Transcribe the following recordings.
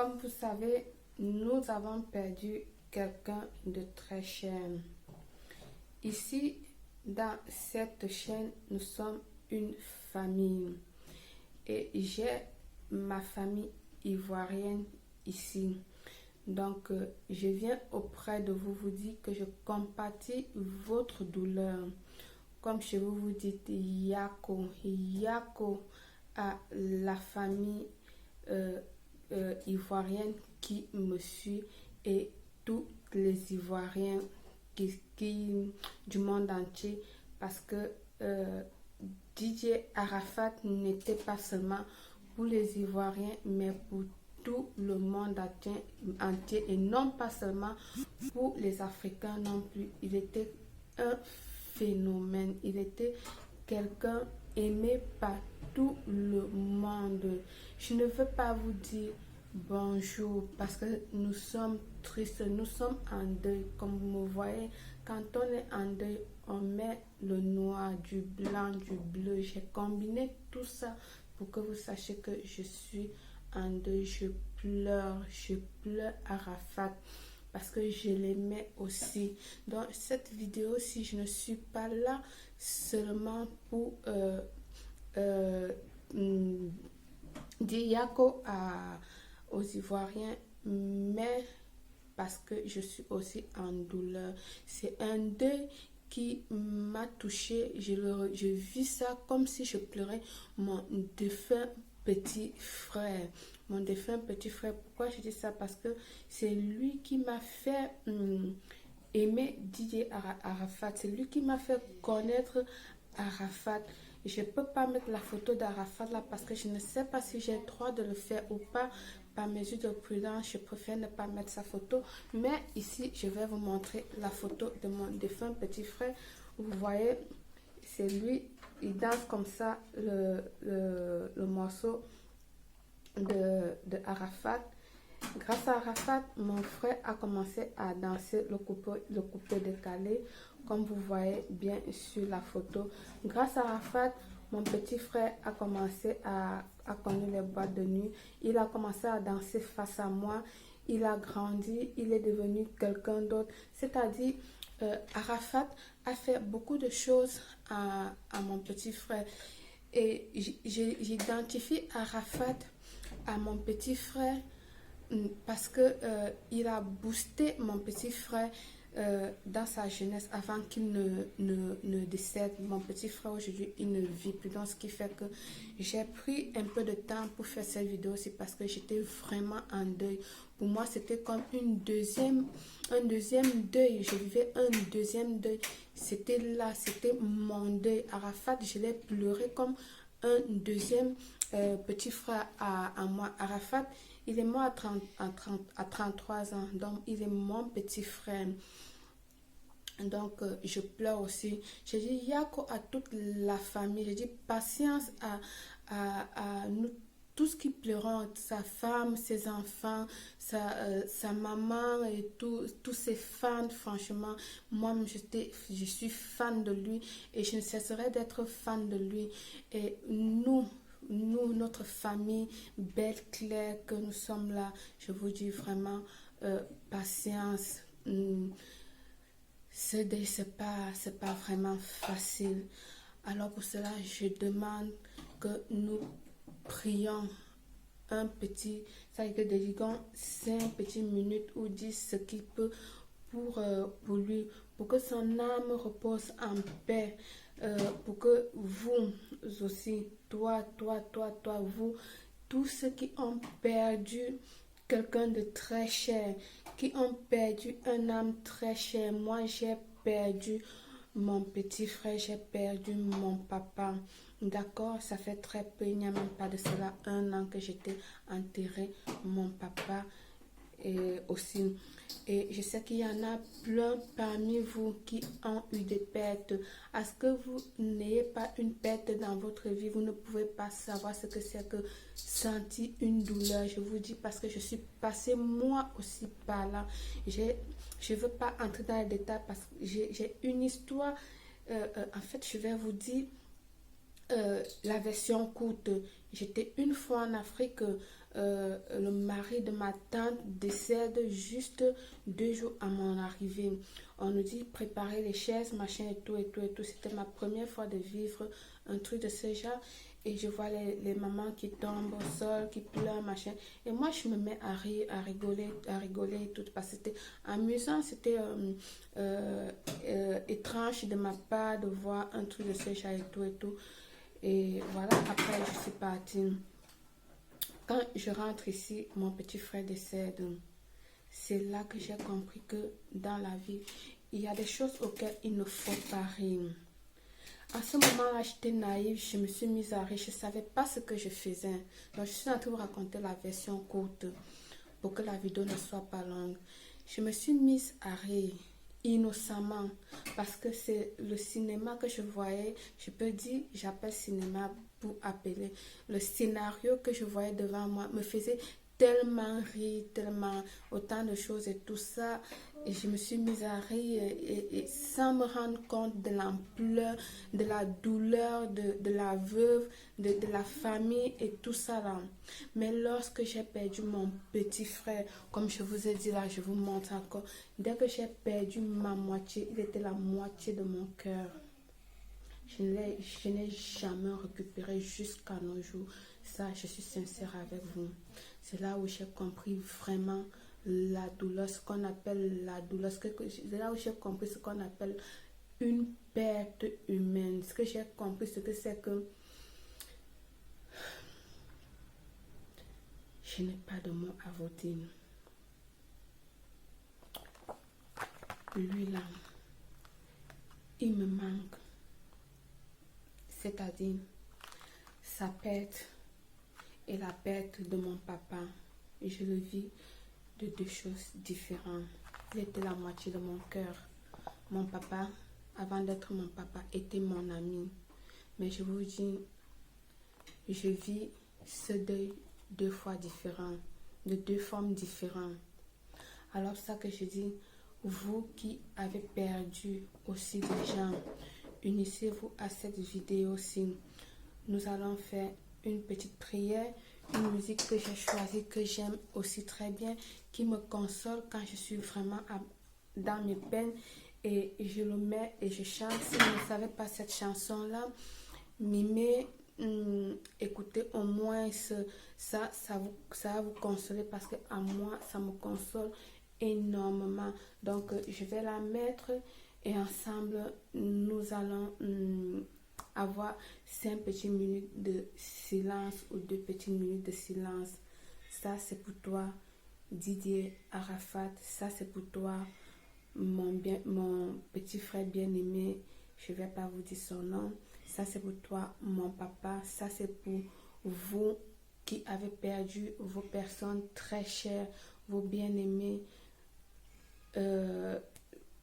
Comme vous savez, nous avons perdu quelqu'un de très cher. Ici, dans cette chaîne, nous sommes une famille. Et j'ai ma famille ivoirienne ici. Donc, je viens auprès de vous dire que je compatis votre douleur. Comme chez vous, vous dites Yako. Yako à la famille ivoirienne qui me suit et tous les Ivoiriens du monde entier parce que DJ Arafat n'était pas seulement pour les Ivoiriens mais pour tout le monde entier et non pas seulement pour les Africains non plus. Il était un phénomène, il était quelqu'un aimé par tout le monde. Je ne veux pas vous dire bonjour parce que nous sommes tristes, nous sommes en deuil. Comme vous me voyez, quand on est en deuil, on met le noir, du blanc, du bleu. J'ai combiné tout ça pour que vous sachiez que je suis en deuil. Je pleure Arafat parce que je l'aimais aussi. Dans cette vidéo, si je ne suis pas là seulement pour dire Yako aux Ivoiriens, mais parce que je suis aussi en douleur. C'est un deuil qui m'a touchée. Je vis ça comme si je pleurais mon défunt petit frère. Mon défunt petit frère. Pourquoi je dis ça? Parce que c'est lui qui m'a fait aimer DJ Arafat. C'est lui qui m'a fait connaître Arafat. Je ne peux pas mettre la photo d'Arafat là parce que je ne sais pas si j'ai le droit de le faire ou pas. Par mesure de prudence, je préfère ne pas mettre sa photo. Mais ici, je vais vous montrer la photo de mon défunt petit frère. Vous voyez, c'est lui, il danse comme ça le morceau de Arafat. Grâce à Arafat, mon frère a commencé à danser le coupé décalé, comme vous voyez bien sur la photo. Grâce à Arafat, mon petit frère a commencé à connaître les boîtes de nuit. Il a commencé à danser face à moi. Il a grandi, il est devenu quelqu'un d'autre. C'est-à-dire, Arafat a fait beaucoup de choses à mon petit frère. Et j'identifie Arafat à mon petit frère parce que il a boosté mon petit frère dans sa jeunesse avant qu'il ne décède. Mon petit frère aujourd'hui il ne vit plus, donc ce qui fait que j'ai pris un peu de temps pour faire cette vidéo. C'est parce que j'étais vraiment en deuil. Pour moi c'était comme un deuxième deuil. Je vivais un deuxième deuil. C'était là, c'était mon deuil. Arafat, je l'ai pleuré comme un deuxième petit frère à moi. Arafat, il est mort à 33 ans, donc il est mon petit frère. Donc, je pleure aussi. Je dis Yako à toute la famille. Je dis patience à nous tous qui pleurons, sa femme, ses enfants, sa maman et tous ses fans. Franchement, moi, je suis fan de lui et je ne cesserai d'être fan de lui. Et nous, notre famille, Belle Claire, que nous sommes là, je vous dis vraiment patience. C'est pas vraiment facile. Alors pour cela, je demande que nous prions un petit, ça veut dire que disons 5 petites minutes ou 10, ce qu'il peut pour lui, pour que son âme repose en paix, pour que vous aussi, toi, vous, tous ceux qui ont perdu quelqu'un de très cher, qui ont perdu un âme très cher. Moi, j'ai perdu mon petit frère, j'ai perdu mon papa. D'accord, ça fait très peu, il n'y a même pas de cela 1 an que j'étais enterré mon papa et aussi. Et je sais qu'il y en a plein parmi vous qui ont eu des pertes. Est-ce que vous n'ayez pas une perte dans votre vie? Vous ne pouvez pas savoir ce que c'est que sentir une douleur. Je vous dis parce que je suis passée moi aussi par là. Je ne veux pas entrer dans les détails parce que j'ai une histoire. En fait, je vais vous dire la version courte. J'étais une fois en Afrique le mari de ma tante décède juste 2 jours à mon arrivée. On nous dit préparer les chaises, machin et tout, et tout, et tout. C'était ma première fois de vivre un truc de ce genre. Et je vois les mamans qui tombent au sol, qui pleurent, machin. Et moi, je me mets à rire, à rigoler et tout. Parce que c'était amusant, c'était étrange de ma part de voir un truc de ce genre et tout, et tout. Et voilà, après, je suis partie. Quand je rentre ici, mon petit frère décède. C'est là que j'ai compris que dans la vie, il y a des choses auxquelles il ne faut pas rire. À ce moment-là, j'étais naïve, je me suis mise à rire, je ne savais pas ce que je faisais. Donc, je suis en train de vous raconter la version courte pour que la vidéo ne soit pas longue. Je me suis mise à rire innocemment parce que c'est le cinéma que je voyais. Je peux dire, j'appelle cinéma pour appeler. Le scénario que je voyais devant moi me faisait tellement rire, tellement autant de choses et tout ça. Et je me suis mise à rire et sans me rendre compte de l'ampleur, de la douleur de la veuve, de la famille et tout ça là. Mais lorsque j'ai perdu mon petit frère, comme je vous ai dit là, je vous montre encore, dès que j'ai perdu ma moitié, il était la moitié de mon cœur. Je n'ai jamais récupéré jusqu'à nos jours. Ça, je suis sincère avec vous. C'est là où j'ai compris vraiment la douleur, ce qu'on appelle la douleur. C'est là où j'ai compris ce qu'on appelle une perte humaine. Ce que j'ai compris, c'est que je n'ai pas de mots à vous dire. Lui là, il me manque. C'est-à-dire sa perte et la perte de mon papa. Et je le vis de 2 choses différentes. Il était la moitié de mon cœur. Mon papa, avant d'être mon papa, était mon ami. Mais je vous dis, je vis ce deuil 2 fois différent, de 2 formes différentes. Alors ça que je dis, vous qui avez perdu aussi des gens, unissez-vous à cette vidéo aussi. Nous allons faire une petite prière, une musique que j'ai choisie, que j'aime aussi très bien, qui me console quand je suis vraiment dans mes peines. Et je le mets et je chante. Si vous ne savez pas cette chanson-là, mimez, écoutez au moins ça va vous consoler parce que à moi, ça me console énormément. Donc, je vais la mettre et ensemble, nous allons avoir 5 petites minutes de silence ou 2 petites minutes de silence. Ça, c'est pour toi, Didier Arafat. Ça, c'est pour toi, mon petit frère bien-aimé. Je ne vais pas vous dire son nom. Ça, c'est pour toi, mon papa. Ça, c'est pour vous qui avez perdu vos personnes très chères, vos bien-aimés.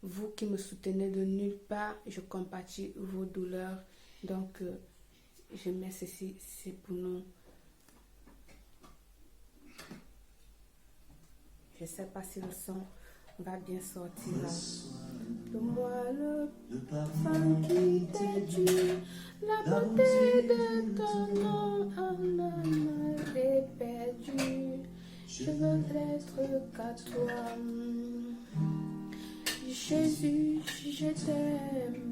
Vous qui me soutenez de nulle part, je compatis vos douleurs. Donc, je mets ceci, c'est pour nous. Je ne sais pas si le son va bien sortir là. Donne-moi le parfum qui t'est dû, la beauté de ton nom, un homme est perdu. Je veux être qu'à toi. Jésus, je t'aime.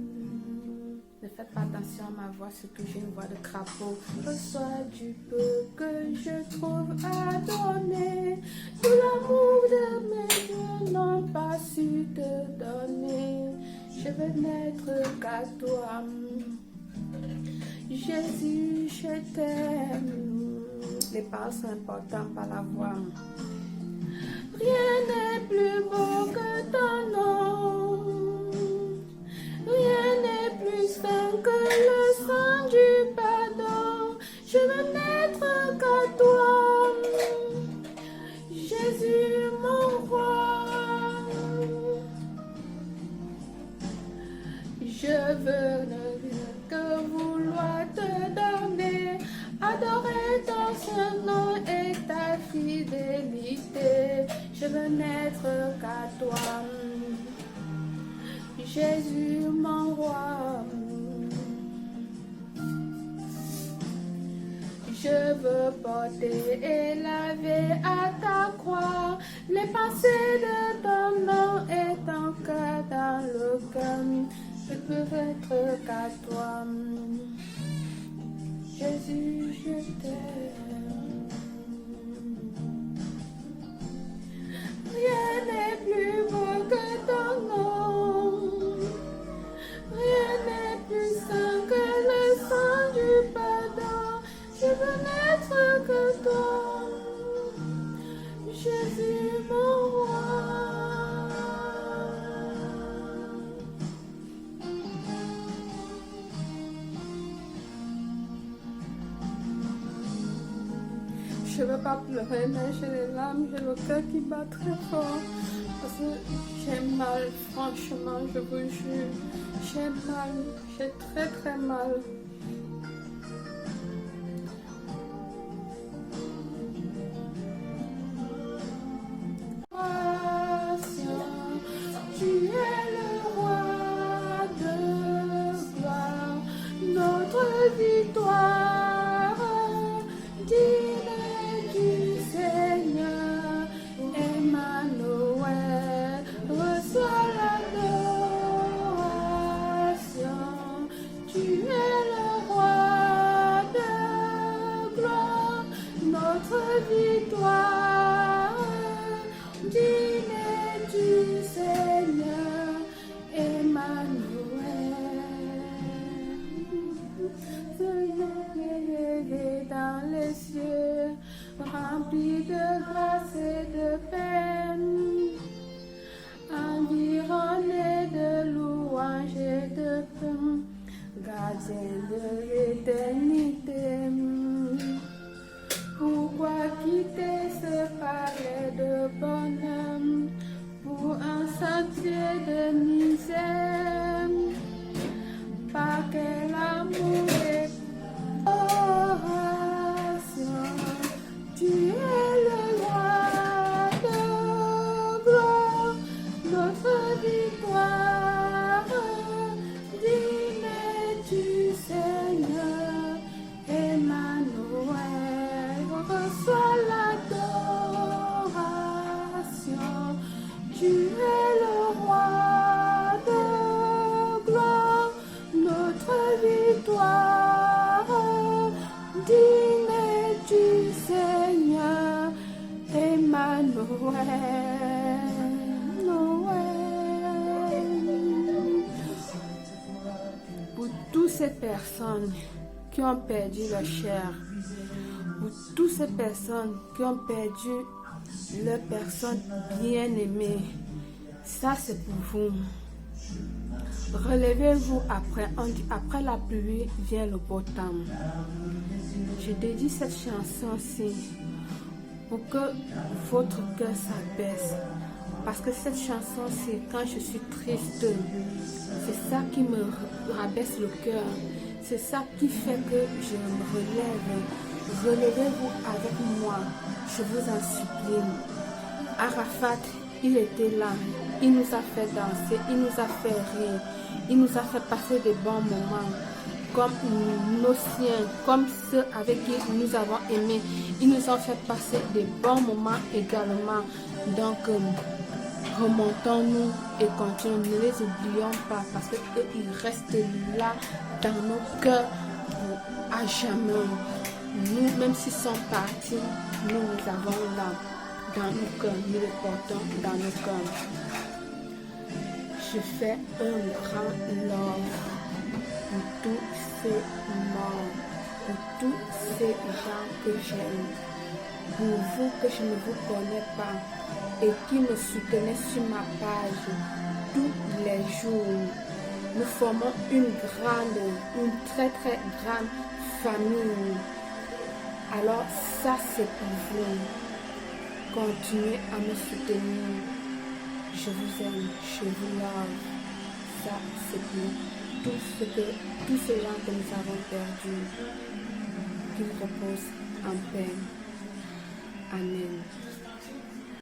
Ne faites pas attention à ma voix, c'est que j'ai une voix de crapaud. Reçois du peu que je trouve à donner. Tout l'amour de mes dieux n'ont pas su te donner. Je veux n'être qu'à toi. Jésus, je t'aime. Les paroles sont importantes par la voix. Rien n'est plus beau que ton nom. Rien n'est plus saint que le sang du pardon. Je veux n'être qu'à toi, Jésus mon roi. Je veux ne que vouloir te donner, adorer ton saint nom et ta fidélité. Je veux n'être qu'à toi, Jésus mon roi. Je veux porter et laver à ta croix les pensées de ton nom et ton cœur dans le cœur. Je peux être qu'à toi. Jésus, je t'aime. Rien n'est plus beau que ton nom. Rien n'est plus saint que le sang du pardon. Je veux n'être que toi, Jésus mon roi. Je ne veux pas pleurer, mais j'ai les larmes, j'ai le cœur qui bat très fort. Parce que j'ai mal, franchement, je vous jure. J'ai mal, j'ai très très mal. Tu es le roi de gloire, notre victoire, digne du Seigneur, Emmanuel, reçois l'adoration. Tu es le roi de gloire, notre victoire, digne du Seigneur, Emmanuel. Soyez dans les cieux, remplis de grâce et de peine, environnés de louanges et de paix, gardien de l'éternité. Pourquoi quitter ce palais de bonheur pour un sentier de misère? Par quel amour et adoration, tu es le roi de gloire, notre victoire, digne du Seigneur, Emmanuel, reçois l'adoration. Tu es le roi de gloire, notre victoire, digne du Seigneur, Emmanuel. Pour toutes ces personnes qui ont perdu leur chair, pour toutes ces personnes qui ont perdu leur personne bien-aimée, ça c'est pour vous. Relevez-vous après, on dit après la pluie vient le beau temps. Je dédie cette chanson-ci pour que votre cœur s'abaisse. Parce que cette chanson-ci, quand je suis triste, c'est ça qui me rabaisse le cœur. C'est ça qui fait que je me relève. Relevez-vous avec moi, je vous en supplie. Arafat, il était là, il nous a fait danser, il nous a fait rire, il nous a fait passer des bons moments, comme nos siens, comme ceux avec qui nous avons aimé, ils nous ont fait passer des bons moments également. Donc, remontons-nous et continuons, ne les oublions pas, parce qu'eux, ils restent là dans nos cœurs à jamais. Nous, même s'ils sont partis, nous avons là dans nos cœurs, nous les portons dans nos cœurs. Je fais un grand love pour tous ces morts, pour tous ces gens que j'aime, pour vous que je ne vous connais pas et qui me soutenez sur ma page tous les jours. Nous formons une très très grande famille. Alors ça c'est pour vous. Continuez à me soutenir. Je vous aime, je vous love. Ça c'est pour tous ces gens que nous avons perdus. Qu'ils reposent en paix. Amen.